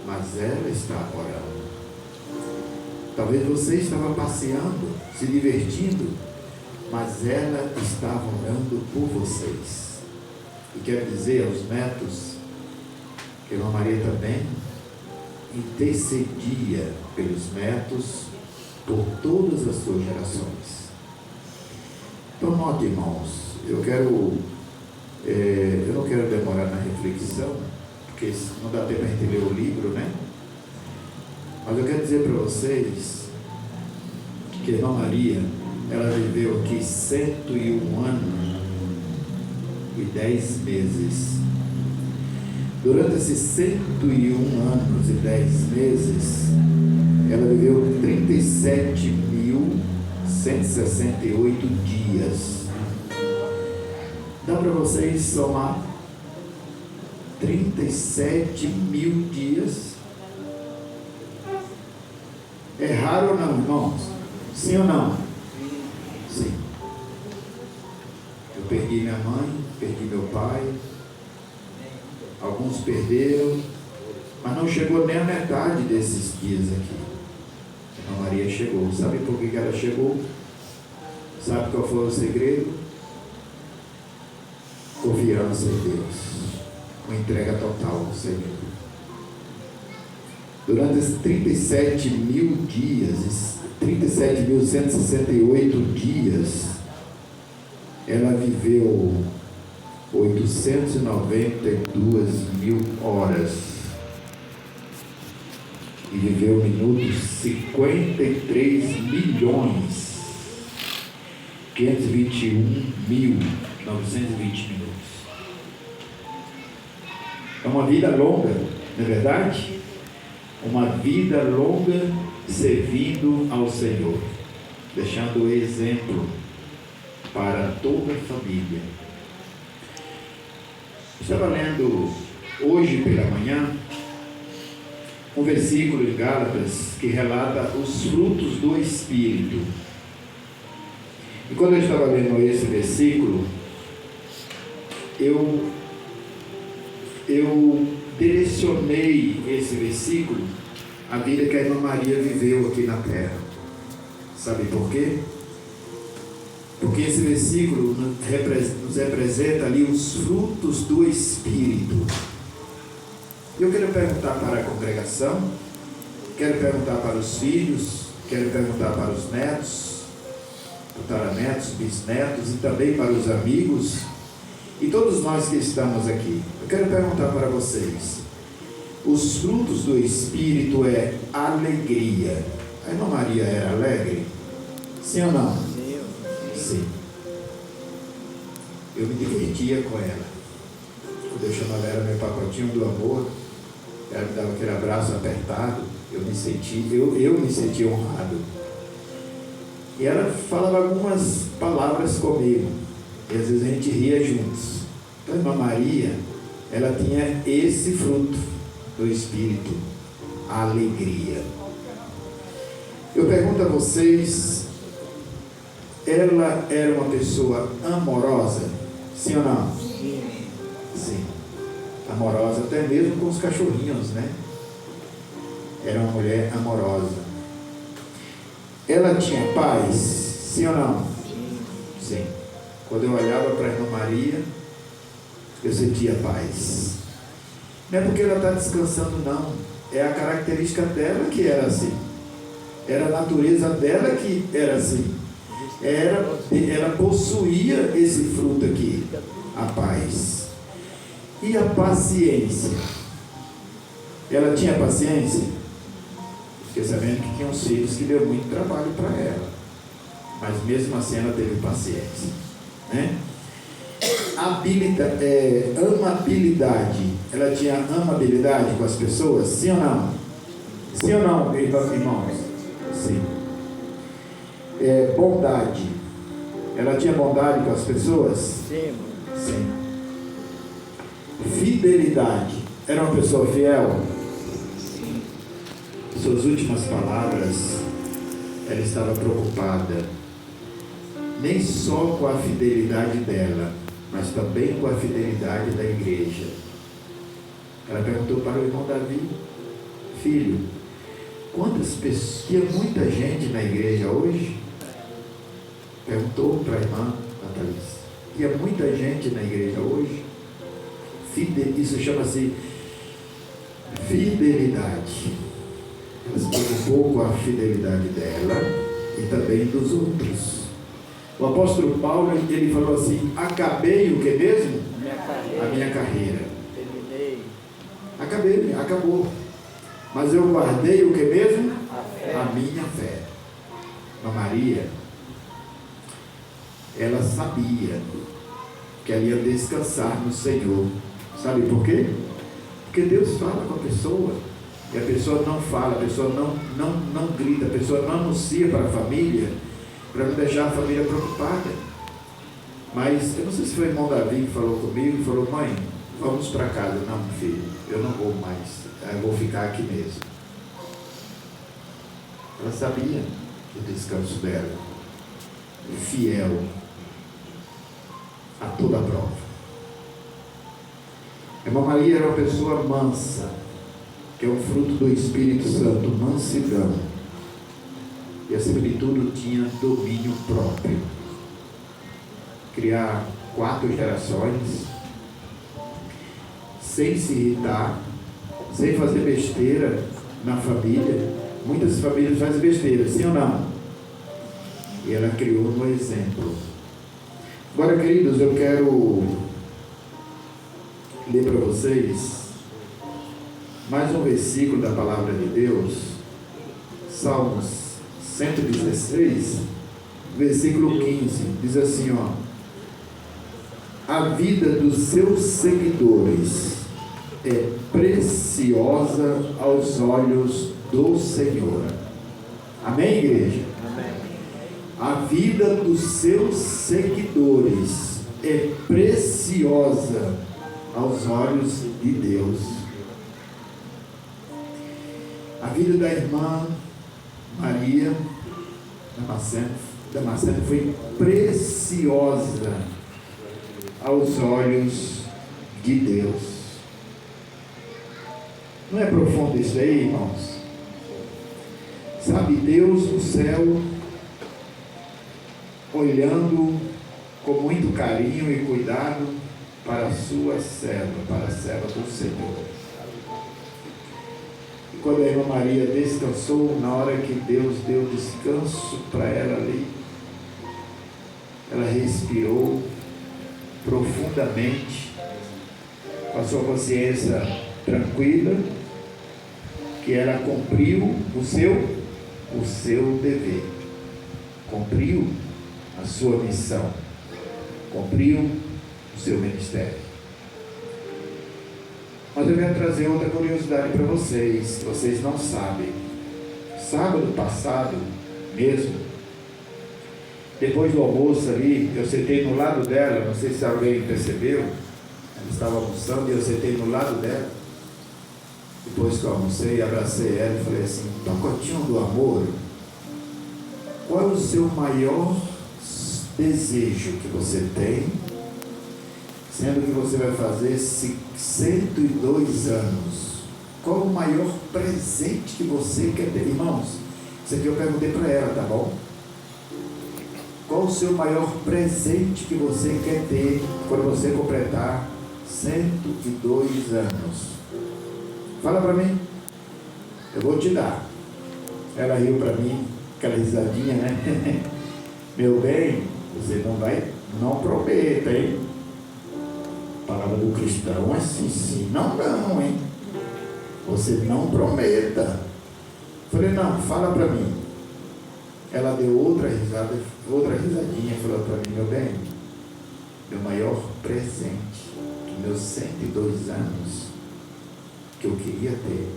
G: mas ela está orando. Talvez você estava passeando, se divertindo, mas ela estava orando por vocês. E quero dizer aos netos que a irmã Maria também intercedia pelos netos por todas as suas gerações. Então, note, irmãos, eu não quero demorar na reflexão, porque não dá tempo a gente ler o livro, né? Mas eu quero dizer para vocês que a irmã Maria, ela viveu aqui 101 anos e 10 meses. Durante esses 101 anos e 10 meses, ela viveu 37.168 dias. Dá para vocês somar 37 mil dias? É raro ou não, irmãos? Sim ou não? Sim. Eu perdi minha mãe, perdi meu pai. Alguns perderam, mas não chegou nem a metade desses dias aqui. A Maria chegou. Sabe por que ela chegou? Sabe qual foi o segredo? Confiança em Deus. Uma entrega total ao Senhor. Durante esses 37 mil dias, 37.168 dias, ela viveu 892 mil horas e viveu minutos 53 milhões 521.920 minutos. É uma vida longa, não é verdade? Uma vida longa servindo ao Senhor, deixando o exemplo para toda a família. Estava lendo hoje pela manhã um versículo em Gálatas que relata os frutos do Espírito. E quando eu estava lendo esse versículo, eu direcionei esse versículo à vida que a irmã Maria viveu aqui na terra. Sabe por quê? Porque esse versículo nos representa ali os frutos do Espírito. Eu quero perguntar para a congregação, quero perguntar para os filhos, quero perguntar para os netos, tataranetos, bisnetos e também para os amigos e todos nós que estamos aqui. Eu quero perguntar para vocês: os frutos do Espírito é alegria. A irmã Maria era alegre? Sim ou não? Sim. Eu me divertia com ela. Quando eu chamava ela meu pacotinho do amor, ela me dava aquele abraço apertado, eu me sentia honrado. E ela falava algumas palavras comigo, e às vezes a gente ria juntos. Então a irmã Maria, ela tinha esse fruto do Espírito, a alegria. Eu pergunto a vocês, ela era uma pessoa amorosa? Sim ou não? Sim. Amorosa até mesmo com os cachorrinhos, né? Era uma mulher amorosa. Ela tinha paz? Sim ou não? Sim. Quando eu olhava para a irmã Maria, eu sentia paz. Não é porque ela está descansando, não. É a característica dela que era assim. Era a natureza dela que era assim. Ela possuía esse fruto aqui, a paz. E a paciência? Ela tinha paciência? Fiquei sabendo que tinha uns filhos que deu muito trabalho para ela, mas mesmo assim ela teve paciência, né? Amabilidade. Ela tinha amabilidade com as pessoas? Sim ou não? Sim ou não, irmãos? Sim. Bondade. Ela tinha bondade com as pessoas?
E: Sim.
G: Sim. Fidelidade. Era uma pessoa fiel? Sim. Suas últimas palavras, ela estava preocupada nem só com a fidelidade dela, mas também com a fidelidade da igreja. Ela perguntou para o irmão Davi: filho, quantas pessoas, tinha muita gente na igreja hoje? Perguntou para a irmã Natalícia: tinha muita gente na igreja hoje? Isso chama-se fidelidade. Ela se preocupou com a fidelidade dela e também dos outros. O apóstolo Paulo, ele falou assim: acabei o que mesmo? A minha carreira.
E: Terminei.
G: Acabou. Mas eu guardei o que mesmo?
A: A fé.
G: A minha fé. A Maria, ela sabia que ela ia descansar no Senhor. Sabe por quê? Porque Deus fala com a pessoa, e a pessoa não fala, a pessoa não grita, a pessoa não anuncia para a família, para não deixar a família preocupada. Mas eu não sei se foi o irmão Davi que falou comigo e falou: mãe, vamos para casa. Não, filho, eu não vou mais, eu vou ficar aqui mesmo. Ela sabia o descanso dela, fiel a toda a prova. A irmã Maria era uma pessoa mansa, que é um fruto do Espírito Santo, mansidão, e acima de tudo tinha domínio próprio. Criar 4 gerações sem se irritar, sem fazer besteira na família. Muitas famílias fazem besteira, sim ou não? E ela criou um exemplo. Agora, queridos, eu quero ler para vocês mais um versículo da palavra de Deus, Salmos 116, versículo 15, diz assim, ó: a vida dos seus seguidores é preciosa aos olhos do Senhor. Amém, igreja?
A: Amém.
G: A vida dos seus seguidores é preciosa aos olhos de Deus. A vida da irmã Maria Damasceno foi preciosa aos olhos de Deus. Não é profundo isso aí, irmãos? Sabe, Deus no céu, olhando com muito carinho e cuidado para a sua serva, para a serva do Senhor. E quando a irmã Maria descansou, na hora que Deus deu descanso para ela ali, ela respirou profundamente, com a sua consciência tranquila, que ela cumpriu o seu dever, cumpriu a sua missão, cumpriu o seu ministério. Mas eu quero trazer outra curiosidade para vocês, que vocês não sabem. Sábado passado mesmo, depois do almoço ali, eu sentei no lado dela, não sei se alguém percebeu, ela estava almoçando e eu sentei no lado dela. Depois que eu almocei, abracei ela e falei assim: pacotinho do amor, qual é o seu maior desejo que você tem, sendo que você vai fazer 102 anos? Qual o maior presente que você quer ter? Irmãos, isso aqui eu perguntei para ela, tá bom? Qual o seu maior presente que você quer ter quando você completar 102 anos? Fala para mim, eu vou te dar. Ela riu para mim, aquela risadinha, né? Meu bem, você não prometa, hein? A palavra do cristão é sim, não, hein? Você não prometa. Falei: não, fala para mim. Ela deu outra risadinha, falou para mim: meu bem, meu maior presente, dos meus 102 anos, que eu queria ter,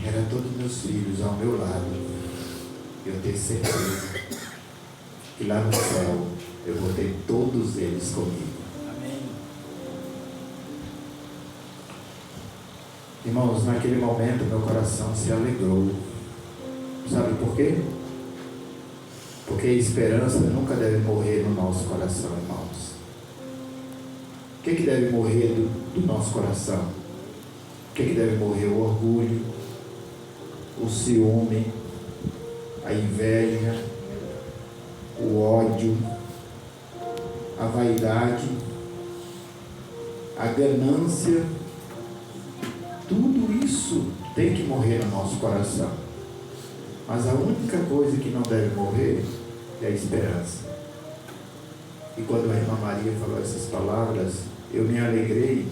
G: era todos os meus filhos ao meu lado. Eu tenho certeza que lá no céu eu vou ter todos eles comigo.
A: Amém.
G: Irmãos, naquele momento meu coração se alegrou. Sabe por quê? Porque a esperança nunca deve morrer no nosso coração, irmãos. O que deve morrer do nosso coração? O que deve morrer? O orgulho, o ciúme, a inveja, o ódio, a vaidade, a ganância. Tudo isso tem que morrer no nosso coração. Mas a única coisa que não deve morrer é a esperança. E quando a irmã Maria falou essas palavras, eu me alegrei,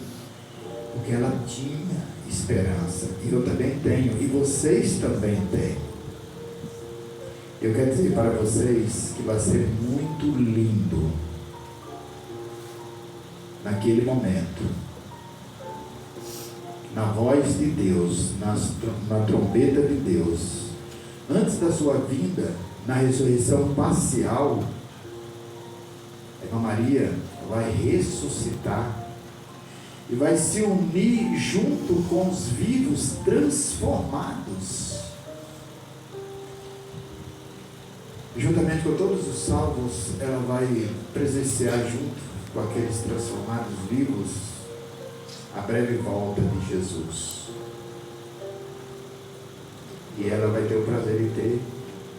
G: Porque ela tinha esperança. E eu também tenho. E vocês também têm. Eu quero dizer para vocês que vai ser muito lindo naquele momento, na voz de Deus, na trombeta de Deus, antes da sua vinda, na ressurreição parcial, a irmã Maria vai ressuscitar e vai se unir junto com os vivos transformados. Juntamente com todos os salvos, ela vai presenciar junto com aqueles transformados vivos a breve volta de Jesus. E ela vai ter o prazer de ter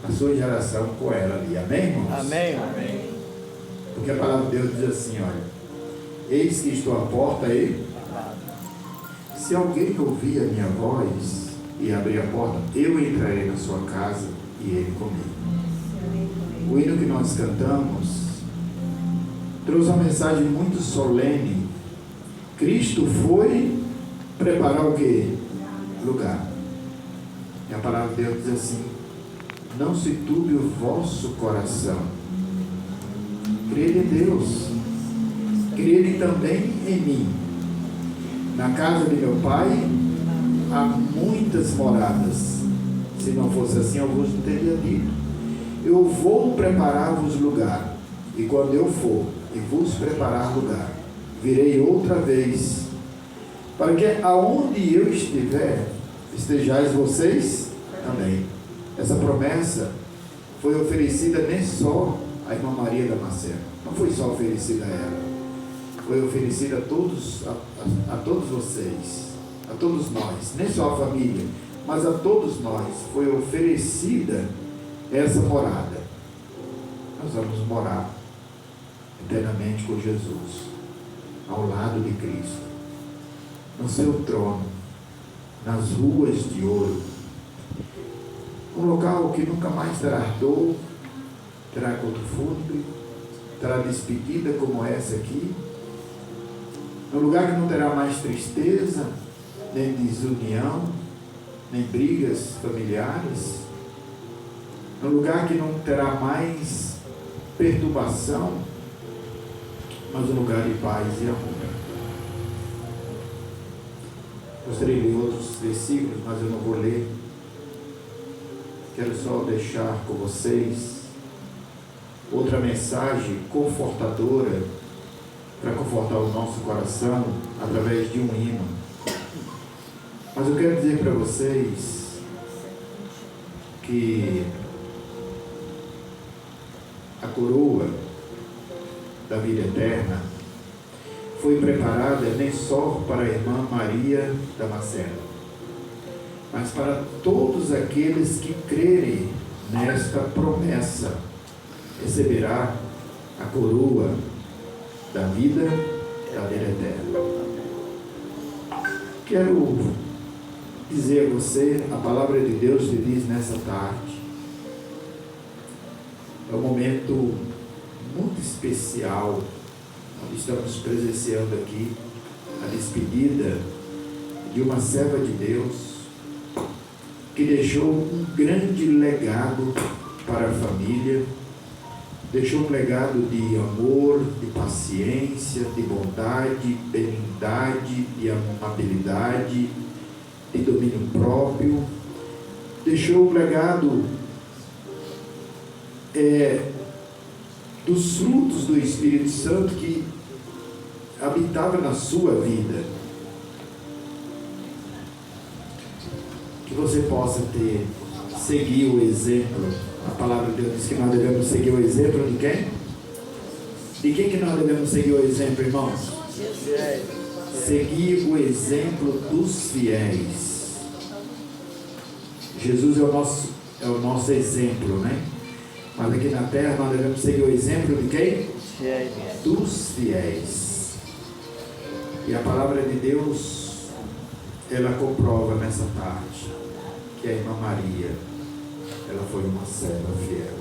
G: a sua geração com ela ali. Amém, irmãos?
E: Amém. Amém.
G: Porque a palavra de Deus diz assim, olha: eis que estou à porta e se alguém ouvir a minha voz e abrir a porta, eu entrarei na sua casa e ele comigo. O hino que nós cantamos trouxe uma mensagem muito solene. Cristo foi preparar o quê? Lugar. E a palavra de Deus diz assim: não se turbe o vosso coração. Crede em Deus, crede também em mim. Na casa de meu Pai há muitas moradas. Se não fosse assim, eu vos teria dito. Eu vou preparar-vos lugar, e quando eu for e vos preparar lugar, virei outra vez, para que aonde eu estiver, estejais vocês também. Essa promessa foi oferecida nem só à irmã Maria Damasceno, não foi só oferecida a ela, foi oferecida a todos vocês, a todos nós, nem só a família, mas a todos nós foi oferecida essa morada. Nós vamos morar eternamente com Jesus, ao lado de Cristo, no seu trono, nas ruas de ouro, um local que nunca mais terá dor, terá culto fúnebre, terá despedida como essa aqui, um lugar que não terá mais tristeza, nem desunião, nem brigas familiares, um lugar que não terá mais perturbação, mas um lugar de paz e amor. Gostaria de ler outros versículos, mas eu não vou ler. Quero só deixar com vocês outra mensagem confortadora para confortar o nosso coração através de um hino. Mas eu quero dizer para vocês que a coroa da vida eterna foi preparada nem só para a irmã Maria Damasceno, mas para todos aqueles que crerem nesta promessa, receberá a coroa da vida eterna. Quero dizer a você, a palavra de Deus te diz nessa tarde, é um momento muito especial, onde estamos presenciando aqui a despedida de uma serva de Deus que deixou um grande legado para a família, deixou um legado de amor, de paciência, de bondade, benignidade, de amabilidade, de domínio próprio, deixou um legado dos frutos do Espírito Santo que habitava na sua vida. Que você possa seguir o exemplo. A palavra de Deus diz que nós devemos seguir o exemplo de quem? De quem que nós devemos seguir o exemplo, irmãos? Seguir o exemplo dos fiéis. Jesus é o nosso exemplo, né? Mas aqui na terra nós devemos seguir o exemplo de quem? Dos fiéis. E a palavra de Deus, ela comprova nessa tarde que a irmã Maria, ela foi uma serva fiel.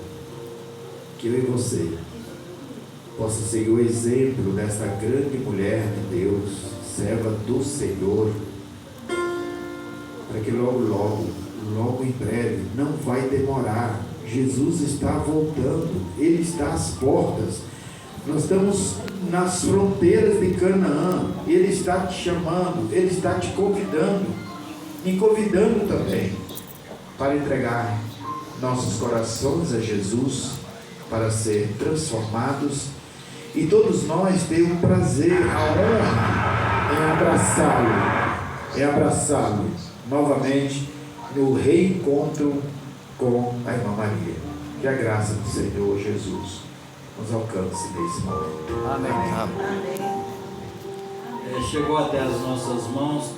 G: Que eu e você possa seguir o exemplo dessa grande mulher de Deus, serva do Senhor, para que logo em breve, não vai demorar, Jesus está voltando, Ele está às portas. Nós estamos nas fronteiras de Canaã, Ele está te chamando, Ele está te convidando, me convidando também, para entregar nossos corações a Jesus, para ser transformados, e todos nós temos o prazer, a honra em abraçá-lo novamente no reencontro com a irmã Maria. Que a graça do Senhor Jesus nos alcance nesse momento.
E: Amém.
A: Chegou até as nossas mãos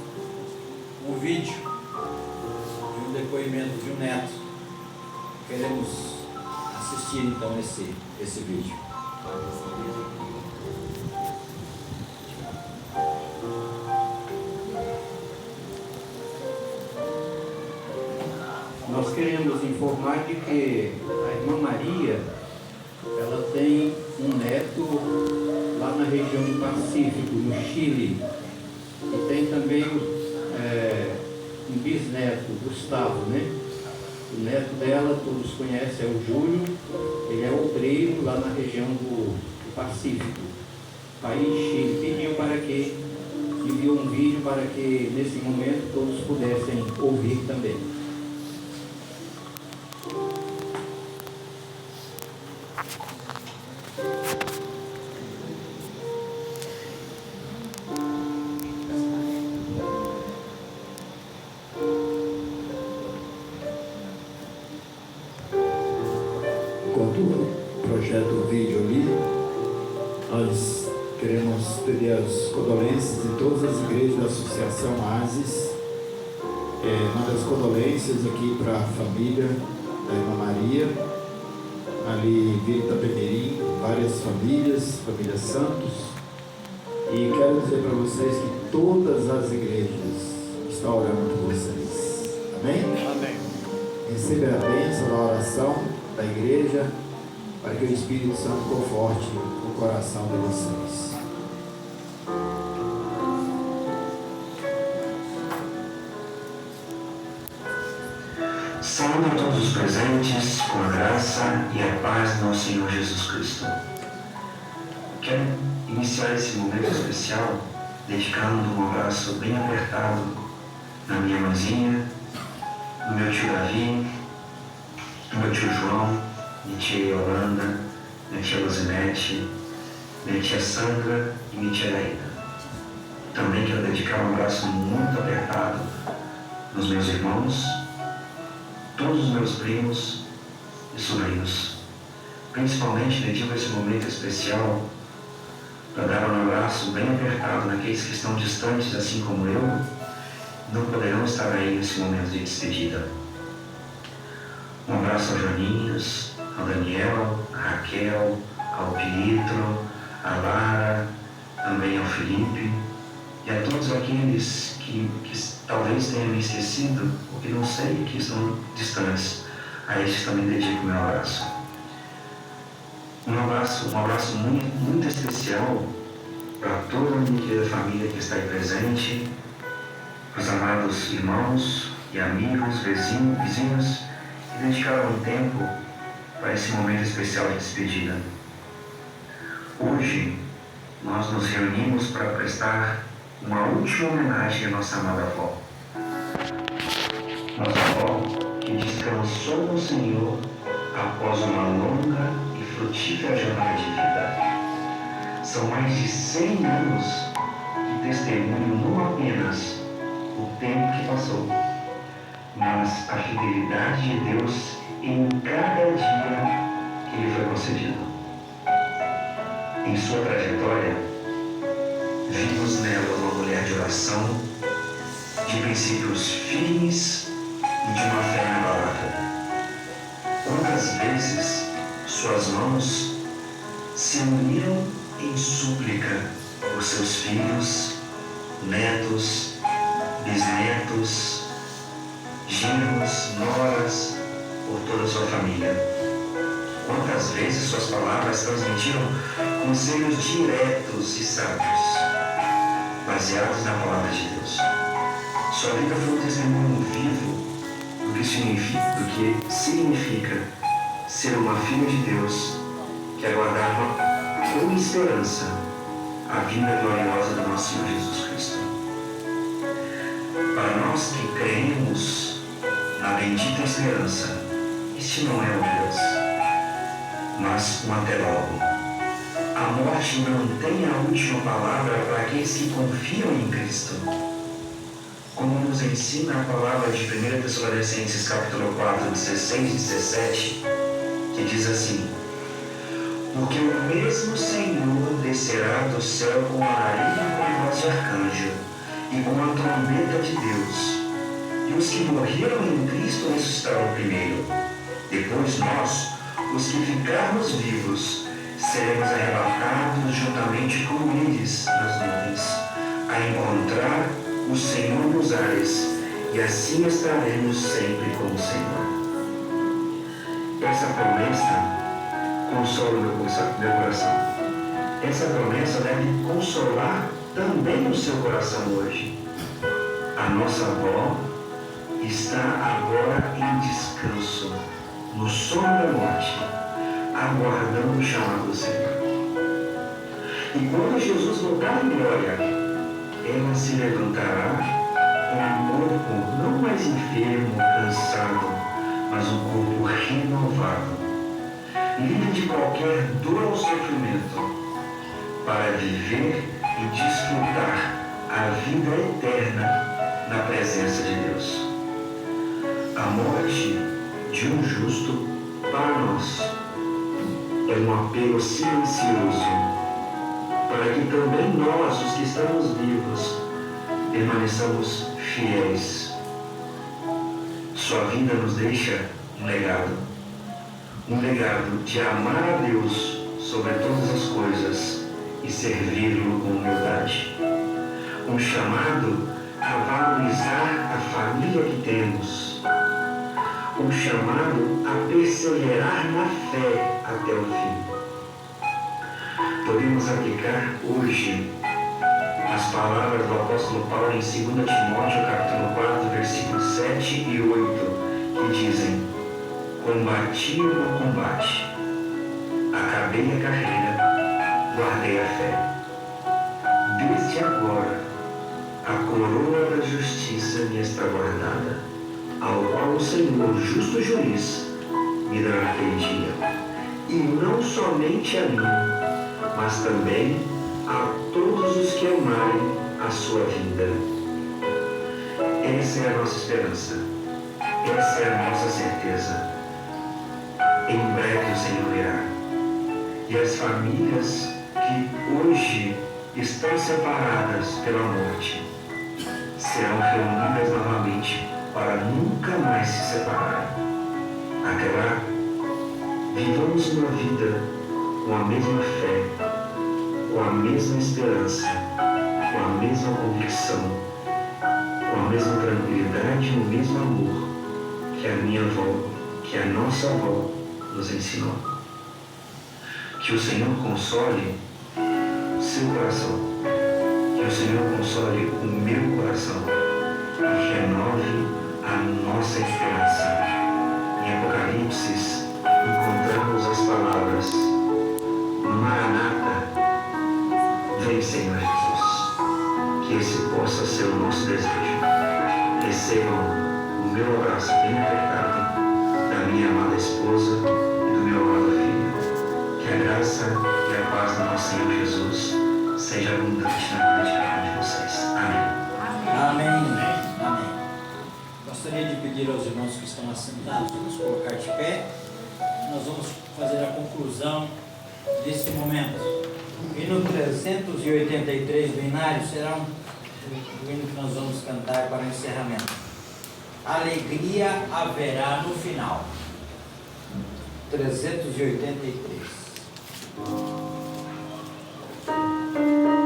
A: um vídeo de um depoimento de um neto. Queremos assistir então esse vídeo.
H: Nós queremos informar de que a irmã Maria, ela tem um neto lá na região do Pacífico, no Chile, e tem também um bisneto, Gustavo, né? O neto dela, todos conhecem, é o Júlio, ele é obreiro lá na região do Pacífico, país Chile. Pediu para que, enviou um vídeo para que nesse momento todos pudessem ouvir também.
G: Enquanto projeta o vídeo ali, nós queremos pedir as condolências de todas as igrejas da Associação ASIS. Manda as condolências aqui para a família da irmã Maria, ali Vila Itapemirim, várias famílias, família Santos. E quero dizer para vocês que todas as igrejas estão orando por vocês. Amém?
E: Amém.
G: Receba a bênção da oração da igreja, para que o Espírito Santo conforte o coração de vocês.
I: Saúde a todos os presentes com a graça e a paz do nosso Senhor Jesus Cristo. Quero iniciar esse momento especial dedicando um abraço bem apertado na minha mãezinha, no meu tio Davi, no meu tio João, minha tia Yolanda, minha tia Luzinete, minha tia Sandra e minha tia Aida. Também quero dedicar um abraço muito apertado nos meus irmãos, todos os meus primos e sobrinhos. Principalmente dedico esse momento especial para dar um abraço bem apertado naqueles que estão distantes, assim como eu, não poderão estar aí nesse momento de despedida. Um abraço ao Joaninhos, ao Daniel, a Raquel, ao Pietro, a Lara, também ao Felipe e a todos aqueles que talvez tenham me esquecido ou que não sei, que estão distantes. A estes também dedico o meu abraço. Um abraço muito especial para toda a minha querida família que está aí presente, para os amados irmãos e amigos, vizinhos, que dedicaram um tempo para esse momento especial de despedida. Hoje, nós nos reunimos para prestar uma última homenagem à nossa amada avó. Nossa avó, que descansou no Senhor após uma longa e frutífera jornada de vida. São mais de 100 anos que testemunham não apenas o tempo que passou, mas a fidelidade de Deus em cada dia que lhe foi concedido. Em sua trajetória, vimos nela uma mulher de oração, de princípios firmes e de uma fé inabalável. Quantas vezes suas mãos se uniram em súplica por seus filhos, netos, bisnetos, genros, noras, por toda a sua família. Quantas vezes suas palavras transmitiram conselhos diretos e sábios. baseados na palavra de Deus. Sua vida foi um testemunho vivo do que significa ser uma filha de Deus que aguardava com esperança a vinda gloriosa do nosso Senhor Jesus Cristo. Para nós que cremos na bendita esperança, este não é o Deus, mas um até logo. A morte não tem a última palavra para aqueles que confiam em Cristo. Como nos ensina a palavra de 1 Tessalonicenses capítulo 4, 16 e 17, que diz assim: porque o mesmo Senhor descerá do céu com a rainha com voz de arcanjo e com a trombeta de Deus, e os que morreram em Cristo ressuscitarão primeiro. Depois nós, os que ficarmos vivos, seremos arrebatados juntamente com eles nas nuvens, a encontrar o Senhor nos ares, e assim estaremos sempre com o Senhor. Essa promessa consola meu coração. Essa promessa deve consolar também o seu coração hoje. A nossa avó está agora em descanso, no sono da morte, aguardando o chamado do Senhor. E quando Jesus voltar em glória, ela se levantará com um corpo não mais enfermo, cansado, mas um corpo renovado, livre de qualquer dor ou sofrimento, para viver e desfrutar a vida eterna na presença de Deus. A morte de um justo, para nós, é um apelo silencioso, para que também nós, os que estamos vivos, permaneçamos fiéis. Sua vida nos deixa um legado de amar a Deus sobre todas as coisas e servi-lo com humildade. Um chamado a valorizar a família que temos. Um chamado a perseverar na fé até o fim. Podemos aplicar hoje as palavras do apóstolo Paulo em 2 Timóteo capítulo 4, versículos 7 e 8, que dizem: combati o bom combate, acabei a carreira, guardei a fé. Desde agora, a coroa da justiça me está guardada, ao qual o Senhor, justo juiz, me dará aquele dia. E não somente a mim, mas também a todos os que amarem a sua vinda. Essa é a nossa esperança, essa é a nossa certeza. Em breve o Senhor virá. E as famílias que hoje estão separadas pela morte serão reunidas novamente para nunca mais se separarem. Até lá, vivamos uma vida com a mesma fé, com a mesma esperança, com a mesma convicção, com a mesma tranquilidade e o mesmo amor que a minha avó, que a nossa avó nos ensinou. Que o Senhor console seu coração, que o Senhor console o meu coração e renove a nossa esperança. Em Apocalipse encontramos as palavras: Maranata, vem Senhor Jesus. Que esse possa ser o nosso desejo. Recebam o meu abraço bem apertado da minha amada esposa e do meu amado filho. Que a graça e a paz do nosso Senhor Jesus seja abundante na vida de cada um de vocês. Amém.
A: Amém. Amém. Gostaria de pedir aos irmãos que estão assentados para nos colocar de pé. Nós vamos fazer a conclusão desse momento. O hino 383 do Inário será o hino que nós vamos cantar para o encerramento. Alegria haverá no final. 383.
J: Sim.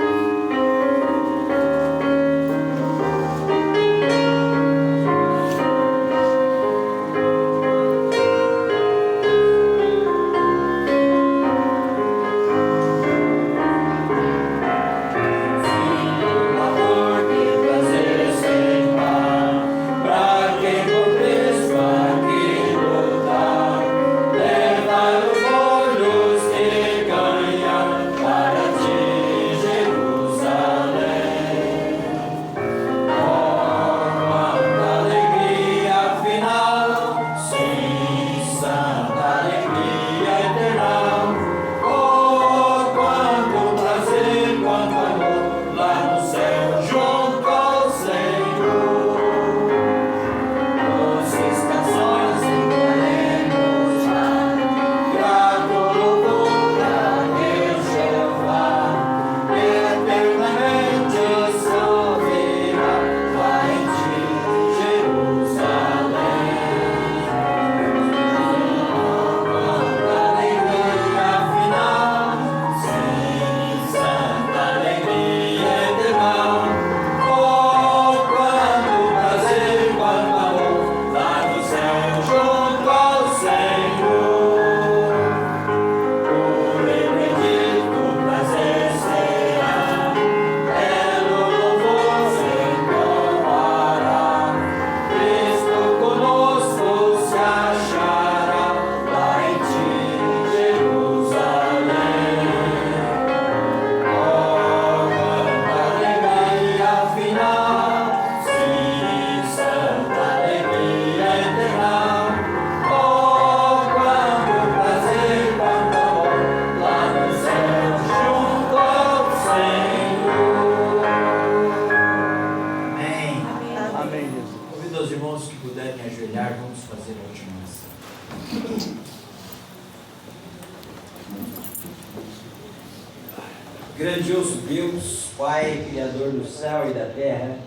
A: Grandioso Deus, Pai, Criador do céu e da terra,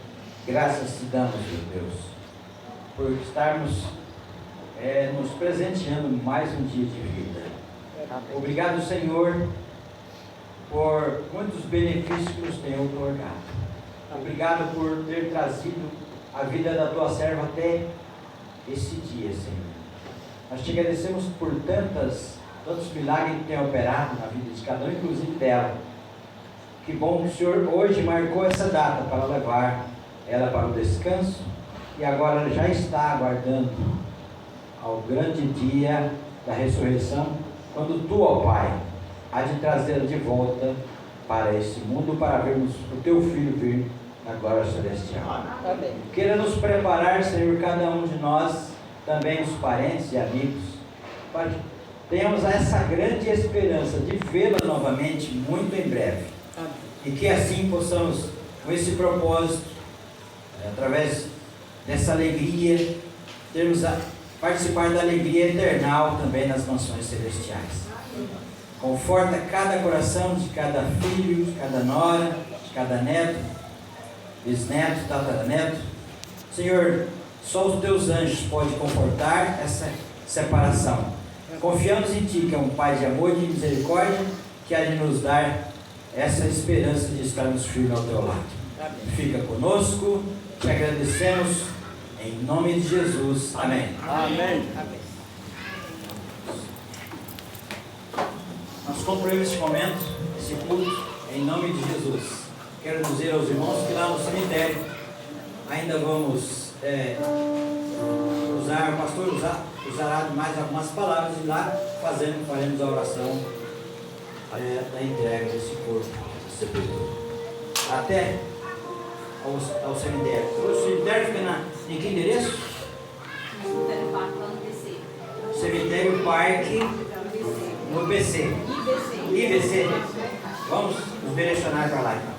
A: graças te damos, meu Deus, por estarmos nos presenteando mais um dia de vida. Obrigado, Senhor, por muitos benefícios que nos tem otorgado. Obrigado por ter trazido a vida da tua serva até esse dia, Senhor. Nós te agradecemos por tantos milagres que tem operado na vida de cada um, inclusive dela. Que bom que o Senhor hoje marcou essa data para levar ela para o descanso, e agora ela já está aguardando ao grande dia da ressurreição, quando tu, ó Pai, há de trazê-la de volta para este mundo, para vermos o teu Filho vir na glória celestial.
D: Amém.
A: Queira nos preparar, Senhor, cada um de nós, também os parentes e amigos, para que tenhamos essa grande esperança de vê-la novamente muito em breve.
D: Amém.
A: E que assim possamos, com esse propósito, através dessa alegria, participar da alegria eternal também nas mansões celestiais. Conforta cada coração de cada filho, de cada nora, de cada neto, bisneto, tataraneto. Senhor, só os teus anjos podem confortar essa separação. Confiamos em Ti, que é um Pai de amor e de misericórdia, que há de nos dar essa esperança de estarmos firmes ao Teu lado. Fica conosco, te agradecemos, em nome de Jesus. Amém.
E: Amém.
D: Amém.
A: Nós concluímos esse momento, esse culto, em nome de Jesus. Quero dizer aos irmãos que lá no cemitério ainda vamos o pastor usará mais algumas palavras, e lá faremos a oração da entrega desse corpo sepultura. Até ao cemitério. O cemitério fica em que endereço? Cemitério Parque no BC. IBC. Vamos nos direcionar para lá então.